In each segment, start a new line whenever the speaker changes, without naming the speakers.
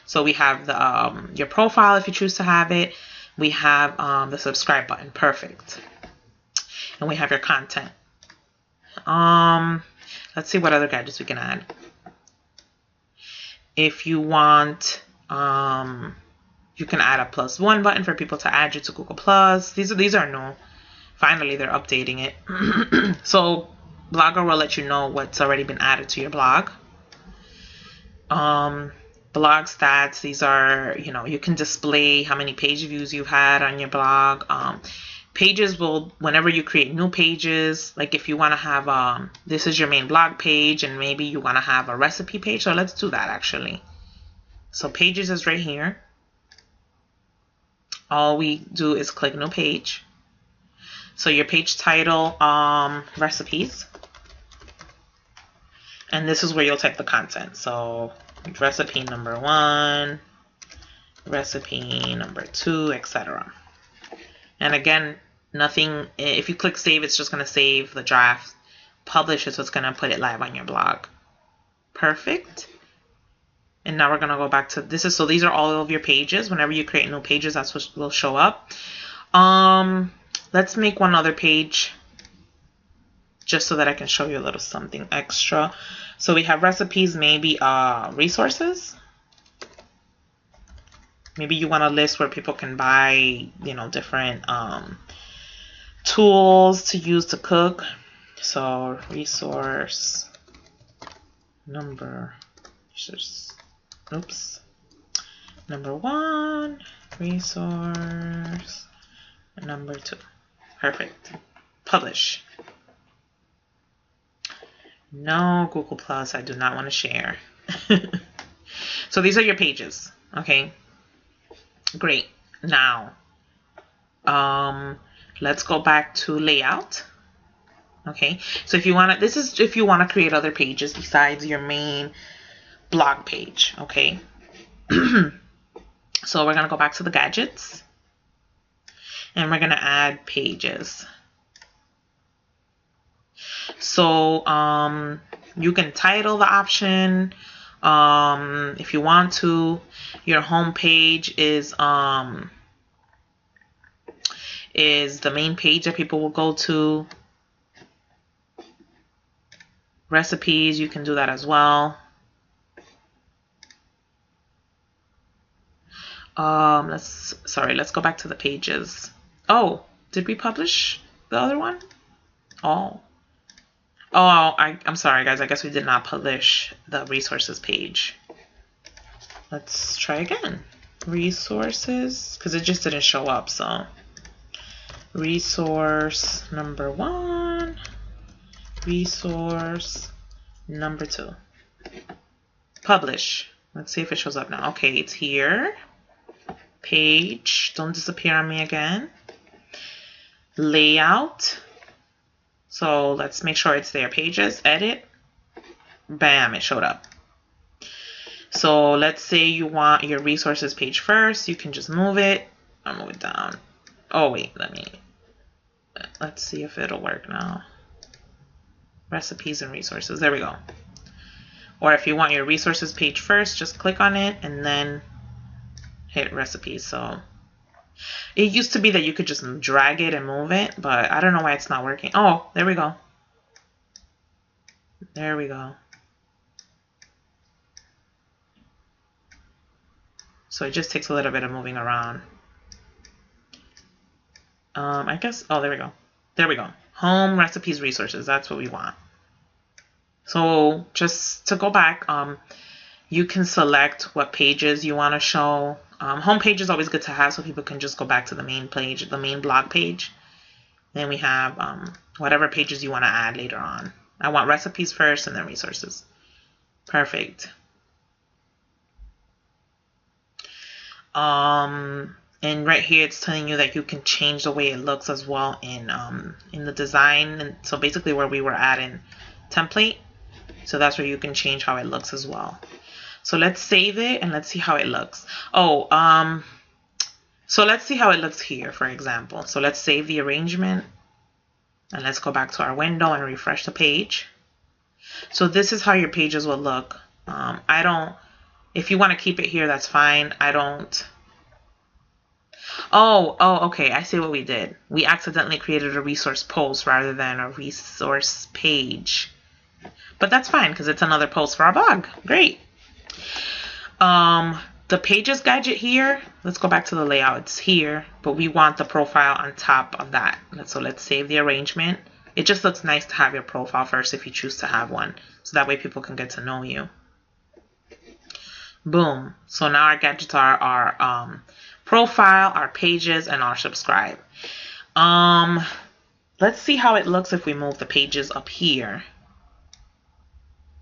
So we have the your profile if you choose to have it. We have the subscribe button. Perfect. And we have your content. Let's see what other gadgets we can add. If you want, you can add a +1 button for people to add you to Google Plus. These are new. Finally, they're updating it. So Blogger will let you know what's already been added to your blog. Blog stats, these are, you can display how many page views you've had on your blog. Pages will, whenever you create new pages, like if you want to have, this is your main blog page and maybe you want to have a recipe page. So let's do that actually. So pages is right here. All we do is click new page. So your page title, recipes. And this is where you'll type the content. So recipe number 1, recipe number 2, etc. And again, nothing, if you click save, it's just going to save the draft. Publish it, so it's going to put it live on your blog. Perfect. And now we're going to go back to this. So these are all of your pages. Whenever you create new pages, that's what will show up. Let's make one other page just so that I can show you a little something extra. So we have recipes, maybe resources. Maybe you want a list where people can buy, different tools to use to cook. So resource number, number 1, resource number 2. Perfect. Publish. No, Google Plus, I do not want to share. So these are your pages. Okay. Great. Now, let's go back to layout. Okay. So if you want to, this is if you want to create other pages besides your main blog page. Okay. So we're going to go back to the gadgets and we're going to add pages. So you can title the option if you want to. Your home page is the main page that people will go to. Recipes, you can do that as well. Let's go back to the pages. Oh, did we publish the other one? Oh, I'm sorry, guys. I guess we did not publish the resources page. Let's try again. Resources, because it just didn't show up. So resource number 1, resource number 2. Publish. Let's see if it shows up now. Okay, it's here. Page. Don't disappear on me again. Layout. So let's make sure it's there. Pages, edit. Bam, it showed up. So let's say you want your resources page first. You can just move it. I'll move it down. Oh, wait, let's see if it'll work now. Recipes and resources. There we go. Or if you want your resources page first, just click on it and then hit recipes. So it used to be that you could just drag it and move it, but I don't know why it's not working. Oh, there we go. There we go. So it just takes a little bit of moving around. I guess, oh, there we go. There we go. Home, recipes, resources. That's what we want. So just to go back, you can select what pages you want to show. Home page is always good to have so people can just go back to the main page, the main blog page. Then we have whatever pages you want to add later on. I want recipes first and then resources. Perfect. And right here it's telling you that you can change the way it looks as well in the design. And so basically where we were adding template, so that's where you can change how it looks as well. So let's save it and let's see how it looks. Oh, so let's see how it looks here, for example. So let's save the arrangement and let's go back to our window and refresh the page. So this is how your pages will look. If you want to keep it here, that's fine. I don't. Oh, okay. I see what we did. We accidentally created a resource post rather than a resource page. But that's fine because it's another post for our blog. Great. The pages gadget here, let's go back to the layout. It's here, but we want the profile on top of that. So let's save the arrangement. It just looks nice to have your profile first if you choose to have one. So that way people can get to know you. Boom. So now our gadgets are our profile, our pages, and our subscribe. Let's see how it looks if we move the pages up here.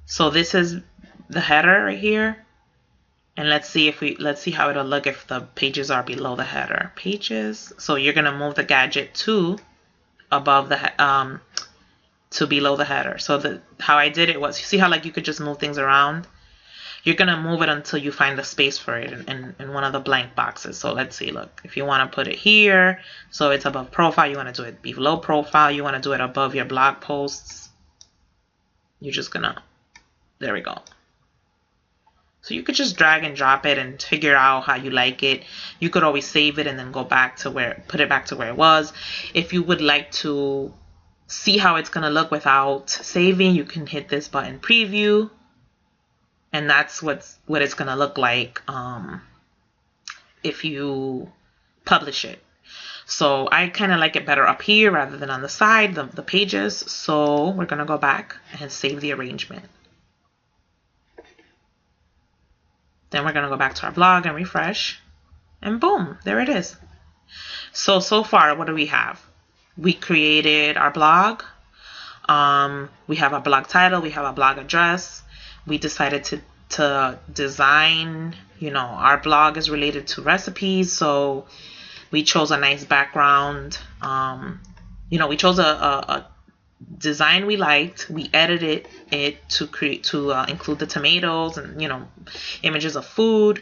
So this is the header right here. And let's see how it'll look if the pages are below the header. Pages. So you're gonna move the gadget to above the to below the header. So how I did it was, you see how like you could just move things around? You're gonna move it until you find the space for it in one of the blank boxes. So let's see, look, if you wanna put it here, so it's above profile, you wanna do it below profile, you wanna do it above your blog posts. You're just gonna, there we go. So you could just drag and drop it and figure out how you like it. You could always save it and then go back to put it back to where it was. If you would like to see how it's gonna look without saving, you can hit this button, preview, and that's what it's gonna look like if you publish it. So I kind of like it better up here rather than on the side, the pages. So we're gonna go back and save the arrangement. Then we're going to go back to our blog and refresh. And boom, there it is. So far, what do we have? We created our blog. We have a blog title. We have a blog address. We decided to design, our blog is related to recipes. So we chose a nice background. We chose a design we liked. We edited it to include the tomatoes and images of food.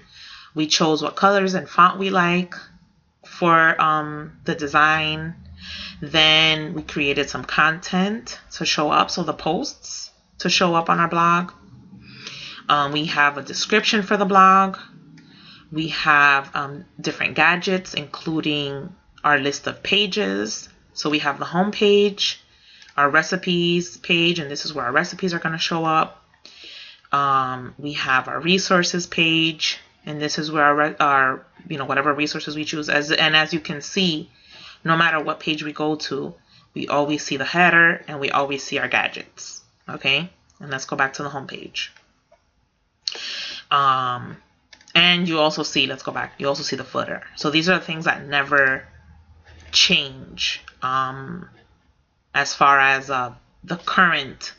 We chose what colors and font we like for the design. Then we created some content to show up, so the posts to show up on our blog. We have a description for the blog. We have different gadgets, including our list of pages. So we have the home page, our recipes page, and this is where our recipes are going to show up. We have our resources page, and this is where our whatever resources we choose. As you can see, no matter what page we go to, we always see the header and we always see our gadgets. Okay, and let's go back to the home page. And you also see, let's go back. You also see the footer. So these are the things that never change. As far as the current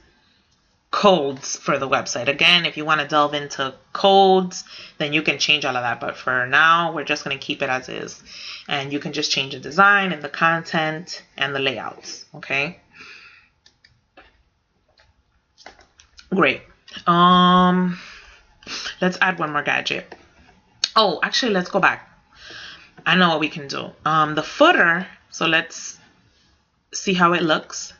codes for the website. Again, if you want to delve into codes, then you can change all of that. But for now, we're just going to keep it as is. And you can just change the design and the content and the layouts. Okay. Great. Let's add one more gadget. Oh, actually, let's go back. I know what we can do. The footer. So let's see how it looks.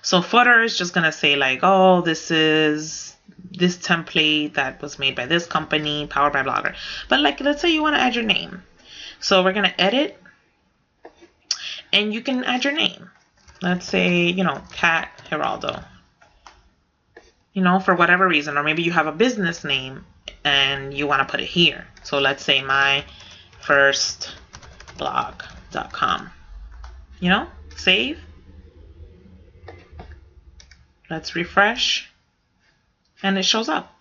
So footer is just gonna say like, oh, this is this template that was made by this company, powered by Blogger. But like, let's say you want to add your name. So we're gonna edit, and you can add your name. Let's say, Kat Geraldo. For whatever reason, or maybe you have a business name and you want to put it here. So let's say myfirstblog.com. Save. Let's refresh, and it shows up.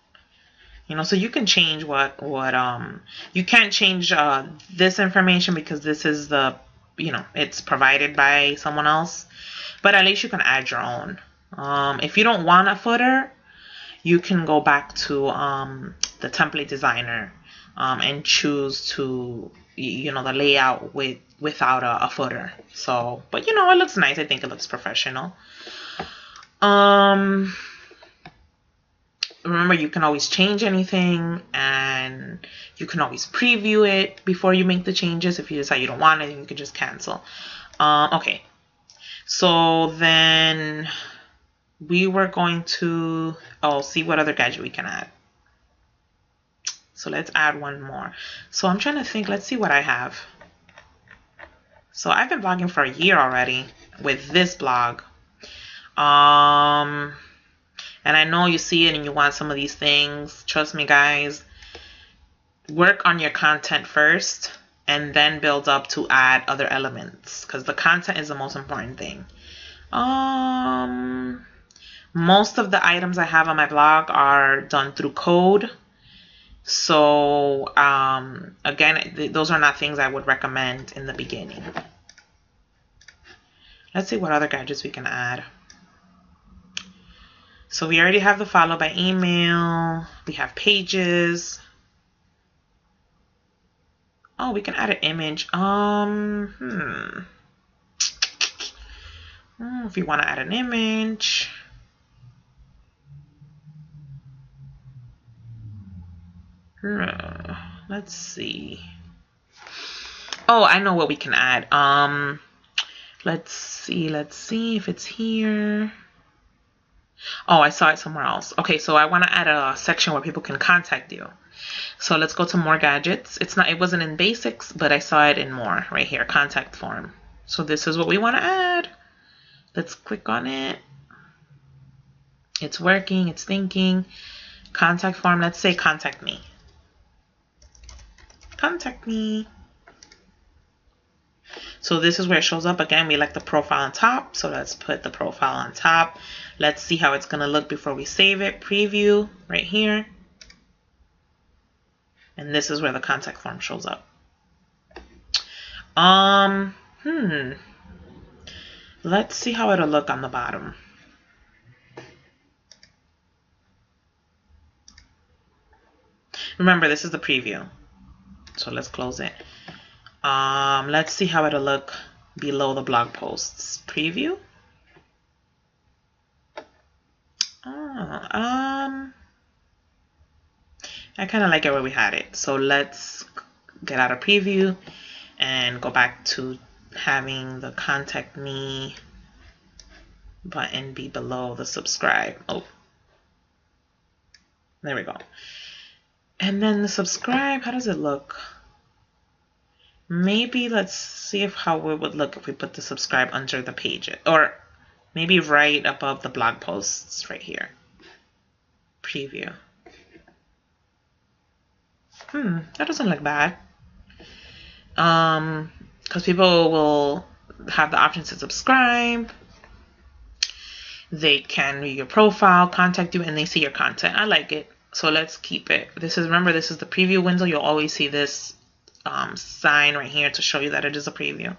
So you can change what you can't change this information because this is the it's provided by someone else, but at least you can add your own. If you don't want a footer, you can go back to the template designer and choose to the layout without a footer. So, but it looks nice. I think it looks professional. Remember, you can always change anything, and you can always preview it before you make the changes. If you decide you don't want it, you can just cancel. Okay, so then we were going to see what other gadget we can add. So let's add one more. So I'm trying to think, let's see what I have. So I've been blogging for a year already with this blog. And I know you see it and you want some of these things. Trust me, guys. Work on your content first and then build up to add other elements, because the content is the most important thing. Most of the items I have on my blog are done through code. So again, those are not things I would recommend in the beginning. Let's see what other gadgets we can add. So we already have the follow by email. We have pages. Oh, we can add an image. If you want to add an image. Let's see. Oh, I know what we can add. Let's see if it's here. Oh, I saw it somewhere else. Okay, so I want to add a section where people can contact you. So let's go to more gadgets. It wasn't in basics, but I saw it in more right here, contact form. So this is what we want to add. Let's click on it. It's working, it's thinking. Contact form, let's say contact me. Contact me. So this is where it shows up. Again, we like the profile on top. So let's put the profile on top. Let's see how it's going to look before we save it. Preview right here. And this is where the contact form shows up. Let's see how it'll look on the bottom. Remember, this is the preview. So let's close it. Let's see how it'll look below the blog posts. Preview. I kind of like it where we had it. So let's get out of preview and go back to having the contact me button be below the subscribe. Oh, there we go. And then the subscribe, how does it look? Maybe let's see how it would look if we put the subscribe under the page, or maybe right above the blog posts right here. Preview. That doesn't look bad. Because people will have the option to subscribe. They can read your profile, contact you, and they see your content. I like it. So let's keep it. Remember, this is the preview window. You'll always see this sign right here to show you that it is a preview.